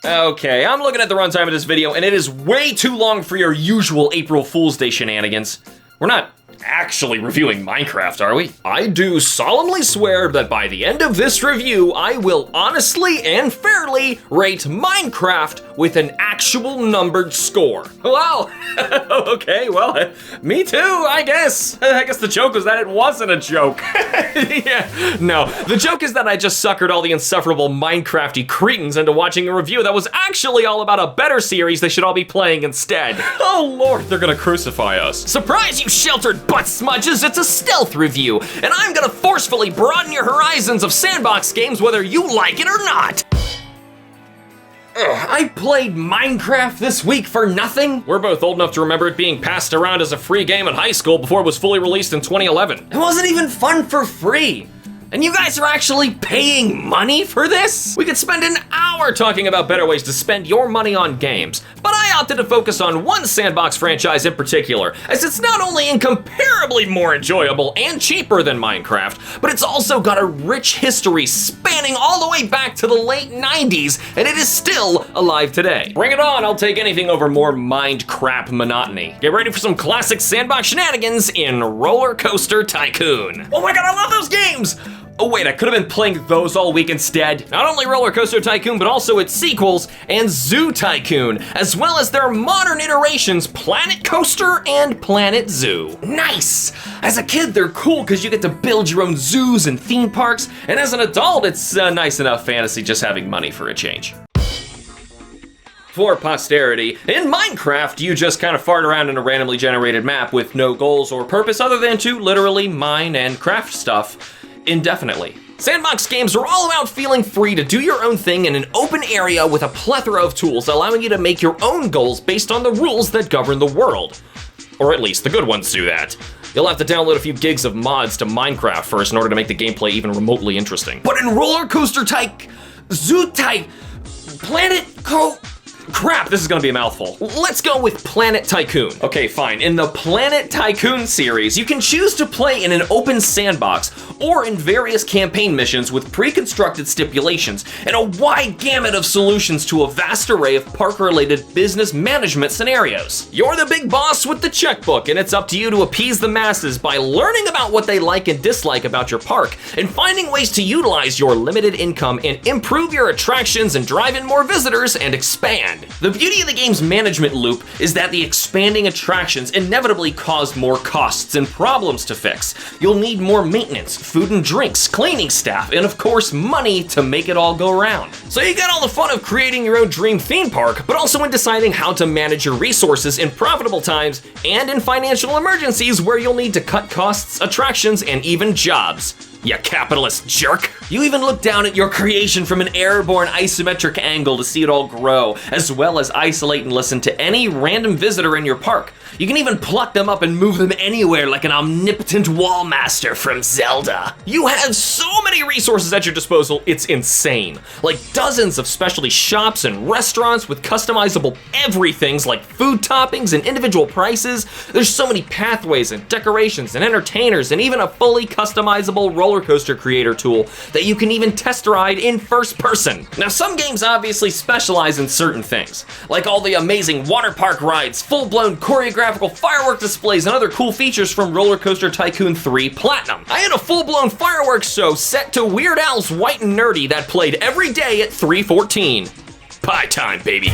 Okay, I'm looking at the runtime of this video, and it is way too long for your usual April Fool's Day shenanigans. We're not actually reviewing Minecraft, are we? I do solemnly swear that by the end of this review, I will honestly and fairly rate Minecraft with an actual numbered score. Well, okay, well, me too, I guess. I guess the joke was that it wasn't a joke. Yeah, no, the joke is that I just suckered all the insufferable Minecrafty cretins into watching a review that was actually all about a better series they should all be playing instead. Oh Lord, they're gonna crucify us. Surprise, you sheltered butt smudges, it's a stealth review, and I'm gonna forcefully broaden your horizons of sandbox games whether you like it or not. I played Minecraft this week for nothing. We're both old enough to remember it being passed around as a free game in high school before it was fully released in 2011. It wasn't even fun for free. And you guys are actually paying money for this? We could spend an hour talking about better ways to spend your money on games, but I opted to focus on one sandbox franchise in particular, as it's not only incomparably more enjoyable and cheaper than Minecraft, but it's also got a rich history spanning all the way back to the late 90s, and it is still alive today. Bring it on, I'll take anything over more mind crap monotony. Get ready for some classic sandbox shenanigans in Roller Coaster Tycoon. Oh my god, I love those games! Oh wait, I could have been playing those all week instead. Not only Roller Coaster Tycoon, but also its sequels and Zoo Tycoon, as well as their modern iterations, Planet Coaster and Planet Zoo. Nice! As a kid, they're cool because you get to build your own zoos and theme parks, and as an adult, it's a nice enough fantasy just having money for a change. For posterity, in Minecraft, you just kind of fart around in a randomly generated map with no goals or purpose other than to literally mine and craft stuff indefinitely. Sandbox games are all about feeling free to do your own thing in an open area with a plethora of tools, allowing you to make your own goals based on the rules that govern the world. Or at least the good ones do that. You'll have to download a few gigs of mods to Minecraft first in order to make the gameplay even remotely interesting. But in Roller Coaster Zoo Planet Crap, this is gonna be a mouthful. Let's go with Planet Tycoon. Okay, fine. In the Planet Tycoon series, you can choose to play in an open sandbox or in various campaign missions with pre-constructed stipulations and a wide gamut of solutions to a vast array of park-related business management scenarios. You're the big boss with the checkbook, and it's up to you to appease the masses by learning about what they like and dislike about your park and finding ways to utilize your limited income and improve your attractions and drive in more visitors and expand. The beauty of the game's management loop is that the expanding attractions inevitably cause more costs and problems to fix. You'll need more maintenance, food and drinks, cleaning staff, and of course money to make it all go round. So you get all the fun of creating your own dream theme park, but also in deciding how to manage your resources in profitable times and in financial emergencies where you'll need to cut costs, attractions, and even jobs. You capitalist jerk. You even look down at your creation from an airborne isometric angle to see it all grow, as well as isolate and listen to any random visitor in your park. You can even pluck them up and move them anywhere like an omnipotent wall master from Zelda. You have so many resources at your disposal, it's insane. Like dozens of specialty shops and restaurants with customizable everythings like food toppings and individual prices. There's so many pathways and decorations and entertainers and even a fully customizable roller coaster creator tool that you can even test ride in first person. Now some games obviously specialize in certain things, like all the amazing water park rides, full-blown choreographical firework displays, and other cool features from Roller Coaster Tycoon 3 Platinum. I had a full-blown fireworks show set to Weird Al's White and Nerdy that played every day at 3:14. Pie time, baby.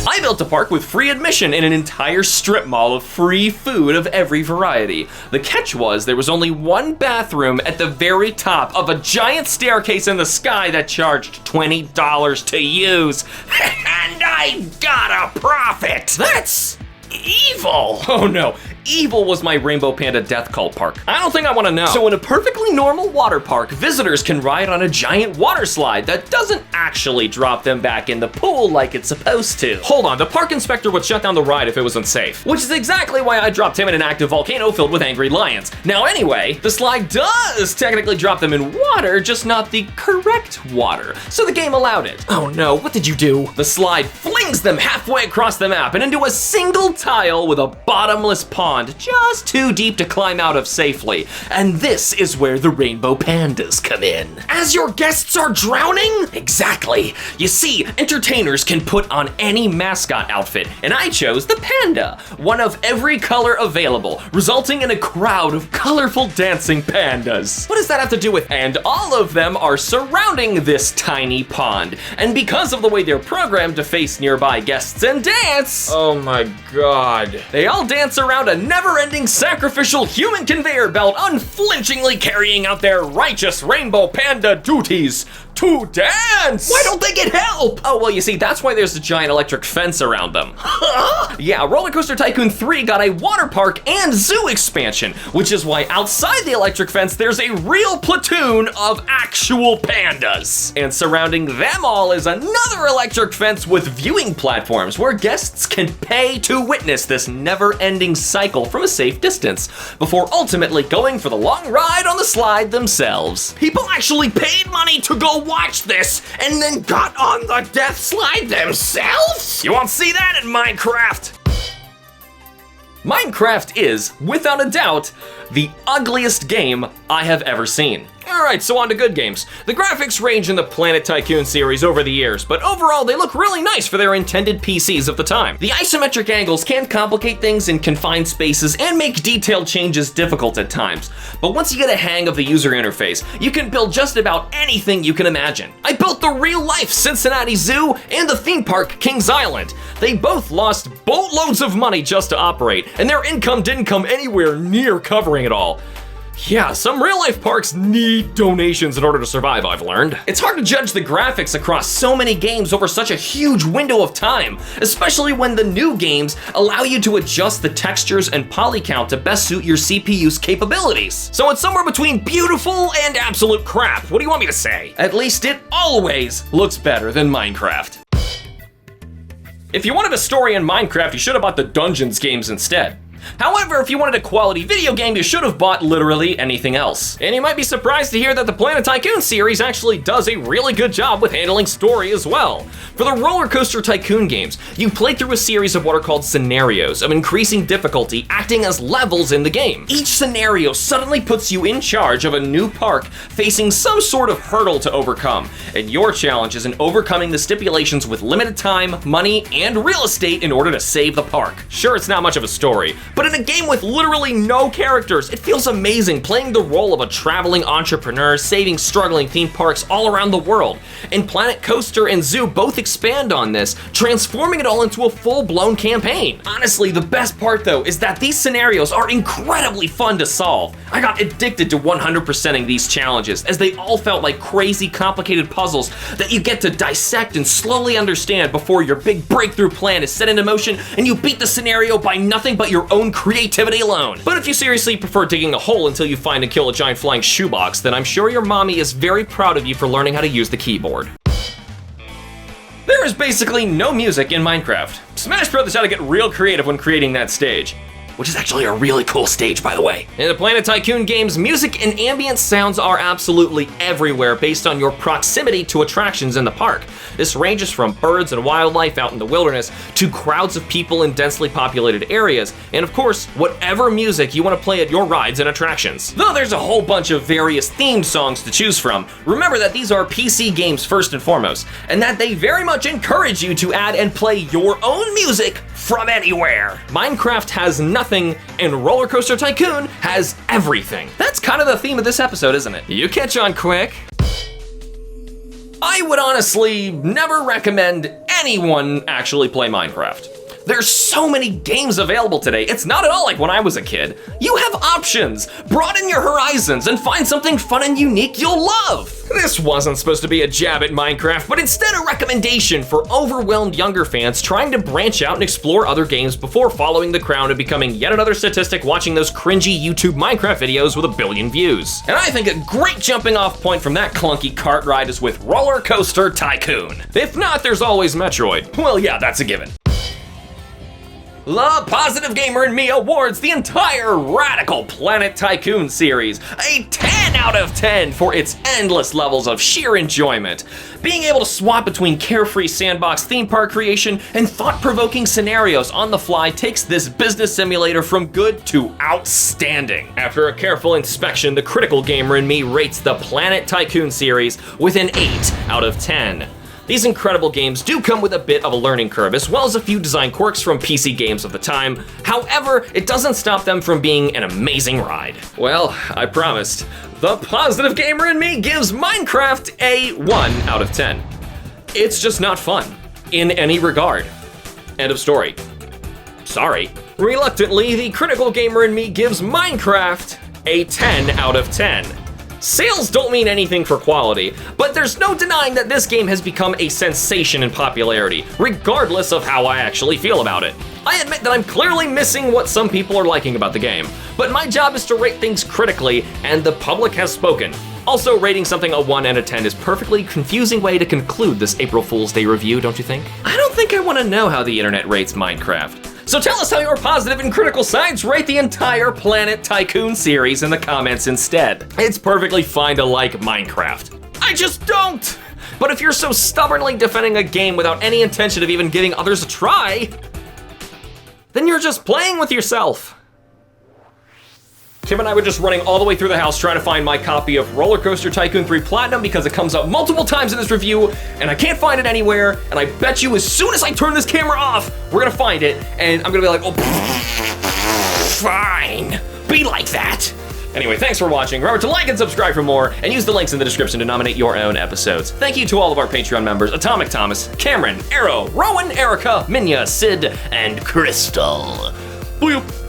I built a park with free admission and an entire strip mall of free food of every variety. The catch was there was only one bathroom at the very top of a giant staircase in the sky that charged $20 to use. And I got a profit! That's evil! Oh no. Evil was my Rainbow Panda Death Cult park. I don't think I want to know. So in a perfectly normal water park, visitors can ride on a giant water slide that doesn't actually drop them back in the pool like it's supposed to. Hold on, the park inspector would shut down the ride if it was unsafe, which is exactly why I dropped him in an active volcano filled with angry lions. Now anyway, the slide does technically drop them in water, just not the correct water, so the game allowed it. Oh no, what did you do? The slide flings them halfway across the map and into a single tile with a bottomless pond pond just too deep to climb out of safely. And this is where the rainbow pandas come in. As your guests are drowning? Exactly. You see, entertainers can put on any mascot outfit, and I chose the panda, one of every color available, resulting in a crowd of colorful dancing pandas. What does that have to do with? And all of them are surrounding this tiny pond. And because of the way they're programmed to face nearby guests and dance, oh my god, they all dance around a never-ending sacrificial human conveyor belt, unflinchingly carrying out their righteous rainbow panda duties to dance! Why don't they get help? Oh, well, you see, that's why there's a giant electric fence around them. Yeah, Roller Coaster Tycoon 3 got a water park and zoo expansion, which is why outside the electric fence, there's a real platoon of actual pandas. And surrounding them all is another electric fence with viewing platforms where guests can pay to witness this never-ending cycle from a safe distance, before ultimately going for the long ride on the slide themselves. People actually paid money to go watch this and then got on the death slide themselves? You won't see that in Minecraft. Minecraft is, without a doubt, the ugliest game I have ever seen. Alright, so on to good games. The graphics range in the Planet Tycoon series over the years, but overall they look really nice for their intended PCs of the time. The isometric angles can complicate things in confined spaces and make detailed changes difficult at times, but once you get a hang of the user interface, you can build just about anything you can imagine. I built the real-life Cincinnati Zoo and the theme park Kings Island. They both lost boatloads of money just to operate, and their income didn't come anywhere near covering it all. Yeah, some real-life parks need donations in order to survive, I've learned. It's hard to judge the graphics across so many games over such a huge window of time, especially when the new games allow you to adjust the textures and poly count to best suit your CPU's capabilities. So it's somewhere between beautiful and absolute crap. What do you want me to say? At least it always looks better than Minecraft. If you wanted a story in Minecraft, you should have bought the Dungeons games instead. However, if you wanted a quality video game, you should have bought literally anything else. And you might be surprised to hear that the Planet Tycoon series actually does a really good job with handling story as well. For the Roller Coaster Tycoon games, you play through a series of what are called scenarios of increasing difficulty acting as levels in the game. Each scenario suddenly puts you in charge of a new park facing some sort of hurdle to overcome, and your challenge is in overcoming the stipulations with limited time, money, and real estate in order to save the park. Sure, it's not much of a story, but in a game with literally no characters, it feels amazing playing the role of a traveling entrepreneur saving struggling theme parks all around the world. And Planet Coaster and Zoo both expand on this, transforming it all into a full-blown campaign. Honestly, the best part though is that these scenarios are incredibly fun to solve. I got addicted to 100%ing these challenges, as they all felt like crazy complicated puzzles that you get to dissect and slowly understand before your big breakthrough plan is set into motion and you beat the scenario by nothing but your own creativity alone. But if you seriously prefer digging a hole until you find and kill a giant flying shoebox, then I'm sure your mommy is very proud of you for learning how to use the keyboard. There is basically no music in Minecraft. Smash Brothers had to get real creative when creating that stage, which is actually a really cool stage, by the way. In the Planet Tycoon games, music and ambient sounds are absolutely everywhere based on your proximity to attractions in the park. This ranges from birds and wildlife out in the wilderness to crowds of people in densely populated areas, and of course, whatever music you want to play at your rides and attractions. Though there's a whole bunch of various themed songs to choose from, remember that these are PC games first and foremost, and that they very much encourage you to add and play your own music from anywhere. Minecraft has nothing, and Roller Coaster Tycoon has everything. That's kind of the theme of this episode, isn't it? You catch on quick. I would honestly never recommend anyone actually play Minecraft. There's so many games available today, it's not at all like when I was a kid. You have options. Broaden your horizons and find something fun and unique you'll love. This wasn't supposed to be a jab at Minecraft, but instead a recommendation for overwhelmed younger fans trying to branch out and explore other games before following the crown and becoming yet another statistic watching those cringy YouTube Minecraft videos with 1 billion views. And I think a great jumping off point from that clunky cart ride is with Roller Coaster Tycoon. If not, there's always Metroid. Well, yeah, that's a given. The Positive Gamer and Me awards the entire Radical Planet Tycoon series a 10 out of 10 for its endless levels of sheer enjoyment. Being able to swap between carefree sandbox theme park creation and thought-provoking scenarios on the fly takes this business simulator from good to outstanding. After a careful inspection, the Critical Gamer and Me rates the Planet Tycoon series with an 8 out of 10. These incredible games do come with a bit of a learning curve, as well as a few design quirks from PC games of the time. However, it doesn't stop them from being an amazing ride. Well, I promised. The Positive Gamer and Me gives Minecraft a 1 out of 10. It's just not fun, in any regard. End of story. Sorry. Reluctantly, the Critical Gamer and Me gives Minecraft a 10 out of 10. Sales don't mean anything for quality, but there's no denying that this game has become a sensation in popularity, regardless of how I actually feel about it. I admit that I'm clearly missing what some people are liking about the game, but my job is to rate things critically, and the public has spoken. Also, rating something a 1 out of 10 is a perfectly confusing way to conclude this April Fool's Day review, don't you think? I don't think I want to know how the internet rates Minecraft. So tell us how your positive and critical sides rate the entire Planet Tycoon series in the comments instead. It's perfectly fine to like Minecraft. I just don't! But if you're so stubbornly defending a game without any intention of even giving others a try, then you're just playing with yourself. Tim and I were just running all the way through the house trying to find my copy of Roller Coaster Tycoon 3 Platinum because it comes up multiple times in this review and I can't find it anywhere, and I bet you as soon as I turn this camera off, we're gonna find it and I'm gonna be like, oh, fine, be like that. Anyway, thanks for watching. Remember to like and subscribe for more, and use the links in the description to nominate your own episodes. Thank you to all of our Patreon members: Atomic Thomas, Cameron, Arrow, Rowan, Erica, Minya, Sid, and Crystal. Boop.